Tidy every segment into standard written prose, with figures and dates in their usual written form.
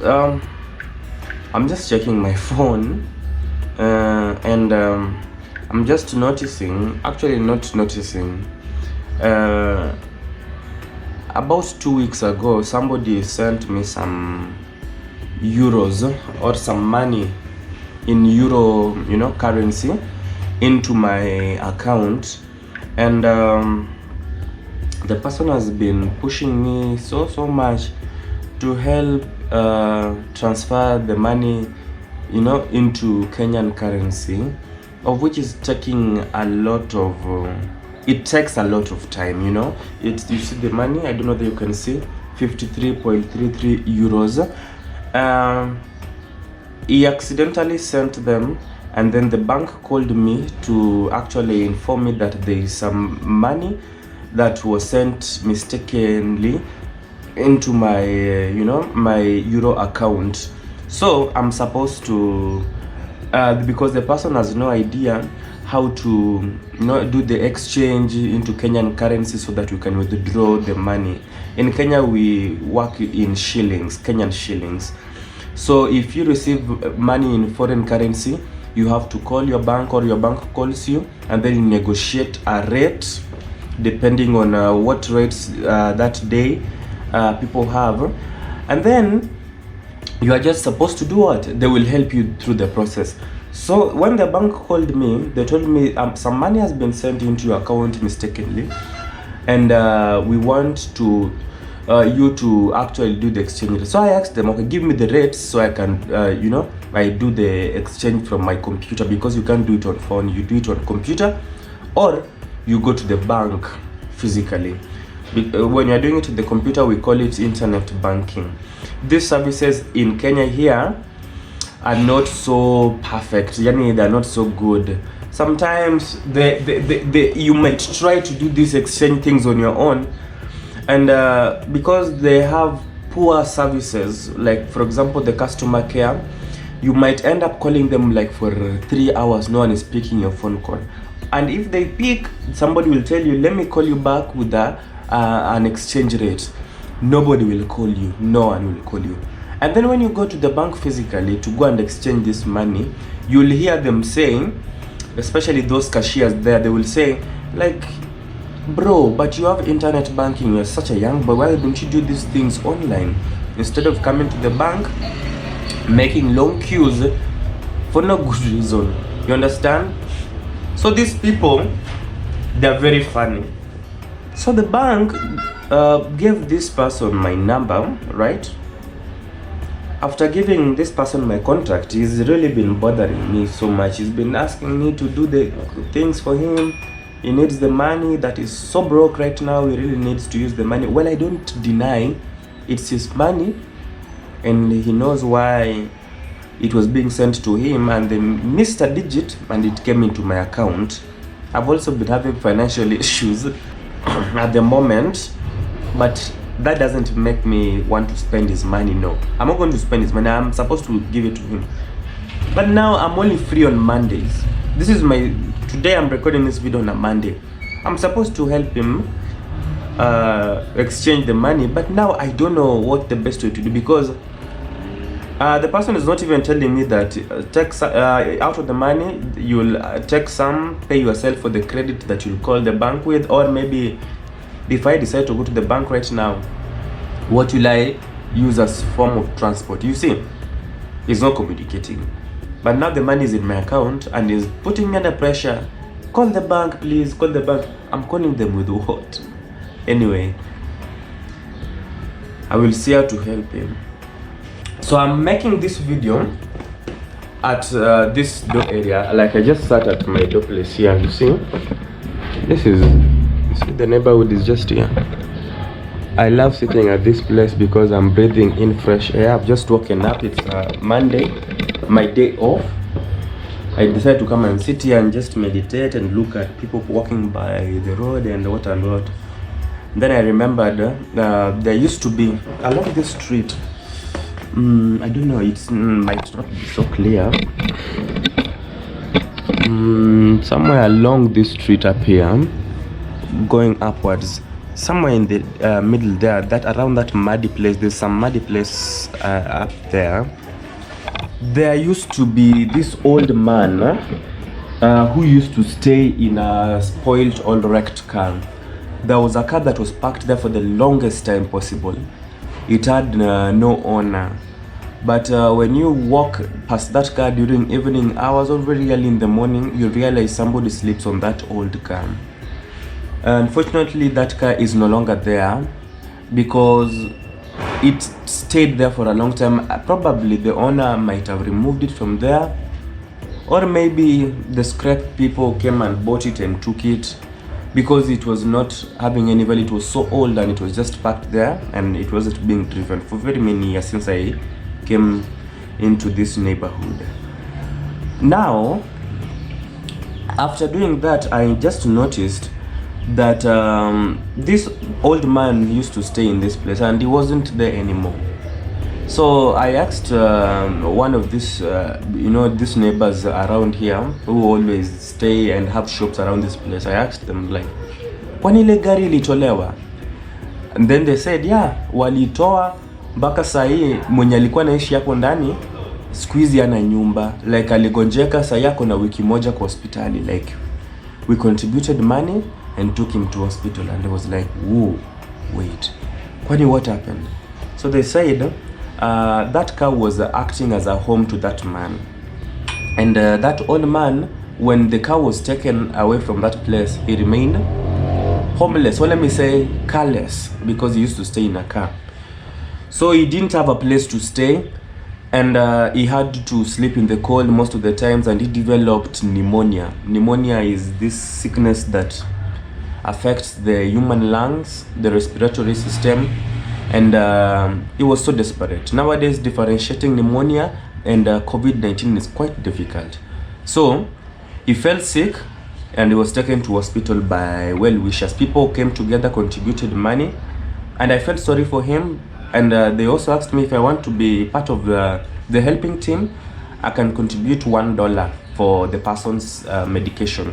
I'm just checking my phone, and I'm just noticing, actually not noticing, about 2 weeks ago somebody sent me some euros or some money in euro, you know, currency into my account, and the person has been pushing me so much to help transfer the money, you know, into Kenyan currency, of which is taking a lot of it takes a lot of time, you know. It's, you see the money, I don't know that you can see, 53.33 euros. He accidentally sent them, and then the bank called me to actually inform me that there is some money that was sent mistakenly into my you know, my euro account. So I'm supposed to because the person has no idea how to, you know, do the exchange into Kenyan currency so that we can withdraw the money. In Kenya we work in shillings, Kenyan shillings. So if you receive money in foreign currency, you have to call your bank, or your bank calls you, and then you negotiate a rate depending on what rates that day people have, and then you are just supposed to do what? They will help you through the process. So when the bank called me, they told me some money has been sent into your account mistakenly, and we want to you to actually do the exchange. So I asked them, okay, give me the rates so I can you know, I do the exchange from my computer, because you can't do it on phone, you do it on computer, or you go to the bank physically. When you're doing it to the computer, we call it internet banking. These services in Kenya here are not so perfect, yani they're not so good. Sometimes you might try to do these exchange things on your own, and because they have poor services, like for example the customer care, you might end up calling them like for 3 hours, no one is picking your phone call. And if they pick, somebody will tell you, let me call you back with an exchange rate. Nobody will call you, no one will call you. And then when you go to the bank physically to go and exchange this money, you'll hear them saying, especially those cashiers there, they will say like, bro, but you have internet banking, you're such a young boy, why don't you do these things online instead of coming to the bank, making long queues for no good reason? You understand? So these people, they're very funny. So the bank gave this person my number, right? After giving this person my contact, he's really been bothering me so much. He's been asking me to do the things for him. He needs the money, that is so broke right now, he really needs to use the money. Well, I don't deny it's his money, and he knows why it was being sent to him, and they missed a digit and it came into my account. I've also been having financial issues at the moment, but that doesn't make me want to spend his money. No, I'm not going to spend his money. I'm supposed to give it to him. But now I'm only free on Mondays. This is my, today I'm recording this video on a Monday. I'm supposed to help him exchange the money, but now I don't know what the best way to do, because the person is not even telling me that take out of the money, you'll take some, pay yourself for the credit that you'll call the bank with, or maybe if I decide to go to the bank right now, what will I use as form of transport? You see, he's not communicating. But now the money is in my account and is putting me under pressure. Call the bank, please, call the bank. I'm calling them with what? Anyway, I will see how to help him. So I'm making this video at this door area. Like, I just sat at my door place here, and you see, this is, you see, the neighborhood is just here. I love sitting at this place because I'm breathing in fresh air. I've just woken up. It's Monday, my day off. I decided to come and sit here and just meditate and look at people walking by the road and what and what. Then I remembered there used to be along this street, I don't know, it might not be so clear, somewhere along this street up here, going upwards, somewhere in the middle there, that around that muddy place, there's some muddy place up there. There used to be this old man who used to stay in a spoiled old wrecked car. There was a car that was parked there for the longest time possible. It had no owner. But when you walk past that car during evening hours or very early in the morning, you realize somebody sleeps on that old car. Unfortunately, that car is no longer there because it stayed there for a long time. Probably the owner might have removed it from there, or maybe the scrap people came and bought it and took it because it was not having any value. It was so old and it was just parked there and it wasn't being driven for very many years since I came into this neighborhood. Now, after doing that, I just noticed that this old man used to stay in this place and he wasn't there anymore. So I asked one of these these neighbors around here who always stay and have shops around this place. I asked them like, kwani ile gari ilitolewa? And then they said yeah, walitoa mpaka sahi mwenye alikuwa naishi hapo ndani siku hizi ana nyumba, like aligonjeka, sahi yako na wiki moja kwa hospitali. Like we contributed money and took him to hospital, and I was like, whoa, wait, kwani what happened? So they said that car was acting as a home to that man, and that old man, when the car was taken away from that place, he remained homeless, or let me say carless, because he used to stay in a car. So he didn't have a place to stay, and he had to sleep in the cold most of the times, and he developed pneumonia. Pneumonia is this sickness that affects the human lungs, the respiratory system, and he was so desperate. Nowadays, differentiating pneumonia and COVID-19 is quite difficult. So he fell sick and he was taken to hospital by well-wishers. People came together, contributed money, and I felt sorry for him. And they also asked me if I want to be part of the helping team. I can contribute $1 for the person's medication.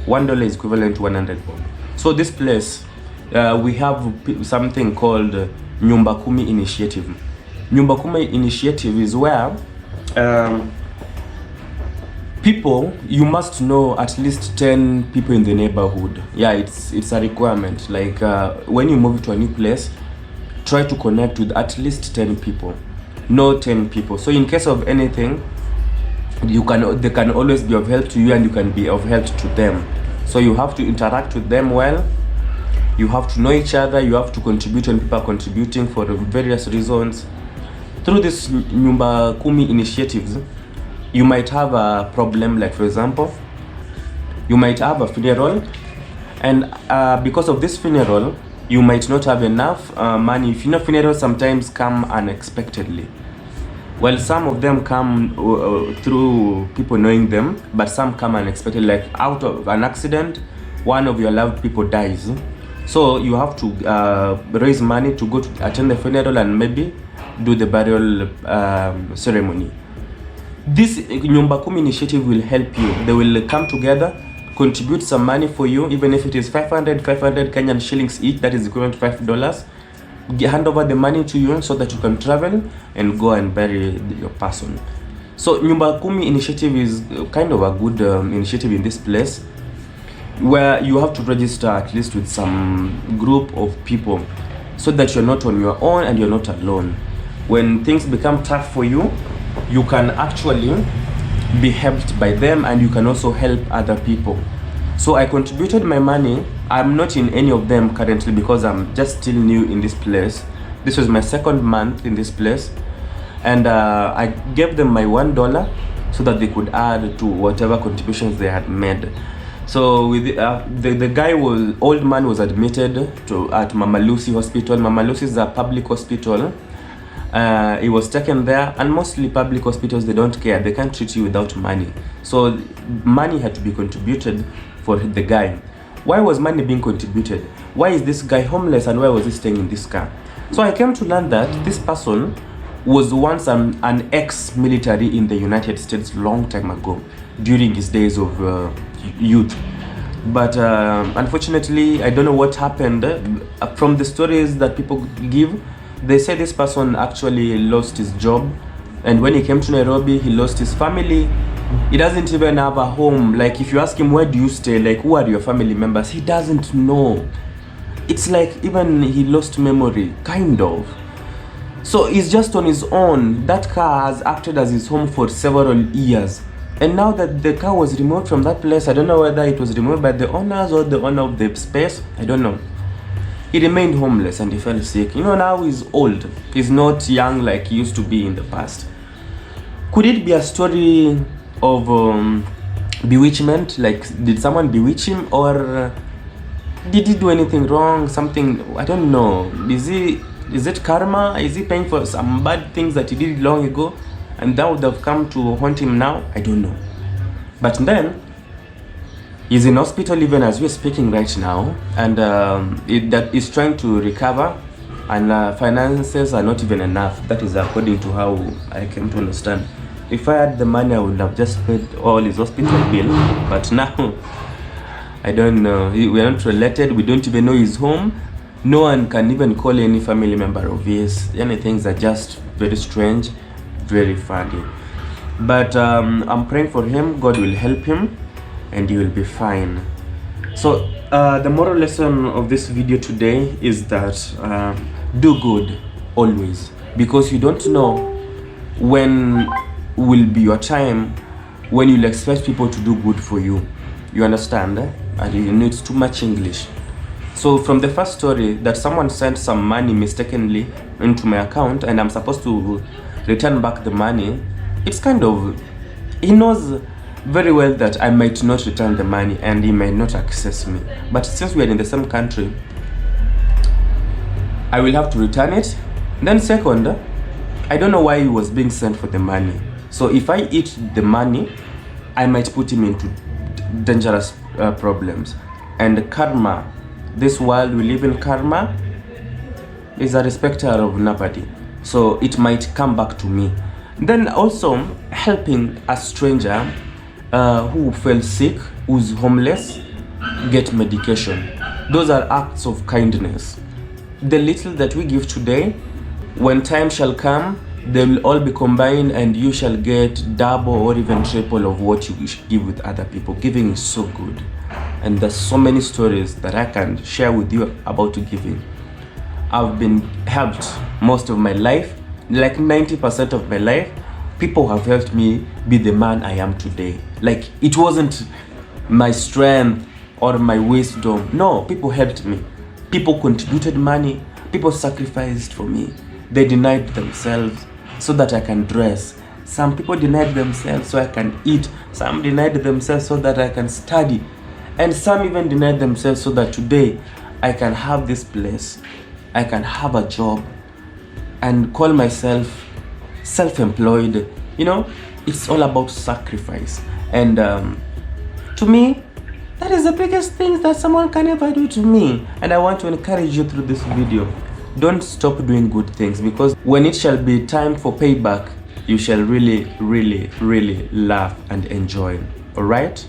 $1 is equivalent to 100 bob. So this place, we have something called Nyumba Kumi Initiative. Nyumba Kumi Initiative is where people, you must know at least 10 people in the neighborhood. Yeah, it's a requirement. Like when you move to a new place, try to connect with at least 10 people. No 10 people. So in case of anything, they can always be of help to you and you can be of help to them. So you have to interact with them well. You have to know each other. You have to contribute when people are contributing for various reasons. Through this Nyumba Kumi initiatives, you might have a problem, like for example, you might have a funeral, and because of this funeral, you might not have enough money. If you know, funerals sometimes come unexpectedly. Well, some of them come through people knowing them, but some come unexpectedly, like out of an accident, one of your loved people dies. So you have to raise money to go to attend the funeral and maybe do the burial ceremony. This Nyumba Kumi initiative will help you. They will come together, contribute some money for you, even if it is 500 Kenyan shillings each, that is equivalent to $5. Hand over the money to you so that you can travel and go and bury your person. So Nyumba Kumi initiative is kind of a good initiative in this place, where you have to register at least with some group of people so that you're not on your own and you're not alone. When things become tough for you, you can actually be helped by them, and you can also help other people. So I contributed my money. I'm not in any of them currently because I'm just still new in this place. This was my second month in this place, and I gave them my $1 so that they could add to whatever contributions they had made. So with the guy old man was admitted at Mama Lucy Hospital. Mama Lucy is a public hospital. He was taken there, and mostly public hospitals, they don't care, they can't treat you without money. So money had to be contributed for the guy. Why was money being contributed? Why is this guy homeless, and why was he staying in this car? So I came to learn that this person was once an ex-military in the United States long time ago, during his days of youth. But unfortunately, I don't know what happened. From the stories that people give, they say this person actually lost his job, and when he came to Nairobi, he lost his family. He doesn't even have a home. Like, if you ask him, where do you stay, like, who are your family members, he doesn't know. It's like even he lost memory, kind of. So he's just on his own. That car has acted as his home for several years, and now that the car was removed from that place, I don't know whether it was removed by the owners or the owner of the space, I don't know. He remained homeless and he fell sick. You know, now he's old. He's not young like he used to be in the past. Could it be a story of bewitchment? Like, did someone bewitch him, or did he do anything wrong? Something, I don't know. Is it karma? Is he paying for some bad things that he did long ago, and that would have come to haunt him now? I don't know. But then he's in hospital even as we're speaking right now, and that is trying to recover, and finances are not even enough. That is according to how I came to understand. If I had the money, I would have just paid all his hospital bill, but now I don't know. We are not related. We don't even know his home. No one can even call any family member of his. Any things are just very strange, very funny. But I'm praying for him. God will help him and he will be fine. So the moral lesson of this video today is that do good always, because you don't know when will be your time when you'll expect people to do good for you. You understand? And you know, it's too much English. So from the first story, that someone sent some money mistakenly into my account and I'm supposed to return back the money, it's kind of, he knows very well that I might not return the money and he might not access me. But since we are in the same country, I will have to return it. Then second, I don't know why he was being sent for the money. So if I eat the money, I might put him into dangerous problems. And karma, this world we live in, karma is a respecter of nobody. So it might come back to me. Then also helping a stranger who fell sick, who's homeless, get medication. Those are acts of kindness. The little that we give today, when time shall come, they will all be combined and you shall get double or even triple of what you give with other people. Giving is so good. And there's so many stories that I can share with you about giving. I've been helped most of my life, like 90% of my life. People have helped me be the man I am today. Like, it wasn't my strength or my wisdom. No, people helped me. People contributed money. People sacrificed for me. They denied themselves so that I can dress. Some people denied themselves so I can eat. Some denied themselves so that I can study. And some even denied themselves so that today I can have this place. I can have a job and call myself self-employed. You know, it's all about sacrifice. And to me, that is the biggest thing that someone can ever do to me. And I want to encourage you through this video. Don't stop doing good things, because when it shall be time for payback, you shall really, really, really laugh and enjoy. All right?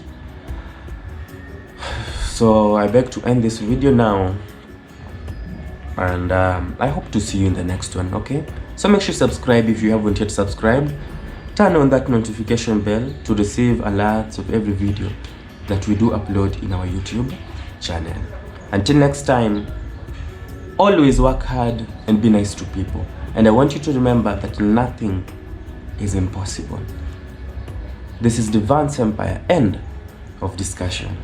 So I beg to end this video now. And I hope to see you in the next one, okay? So make sure you subscribe if you haven't yet subscribed. Turn on that notification bell to receive alerts of every video that we do upload in our YouTube channel. Until next time, always work hard and be nice to people. And I want you to remember that nothing is impossible. This is Devance Empire. End of discussion.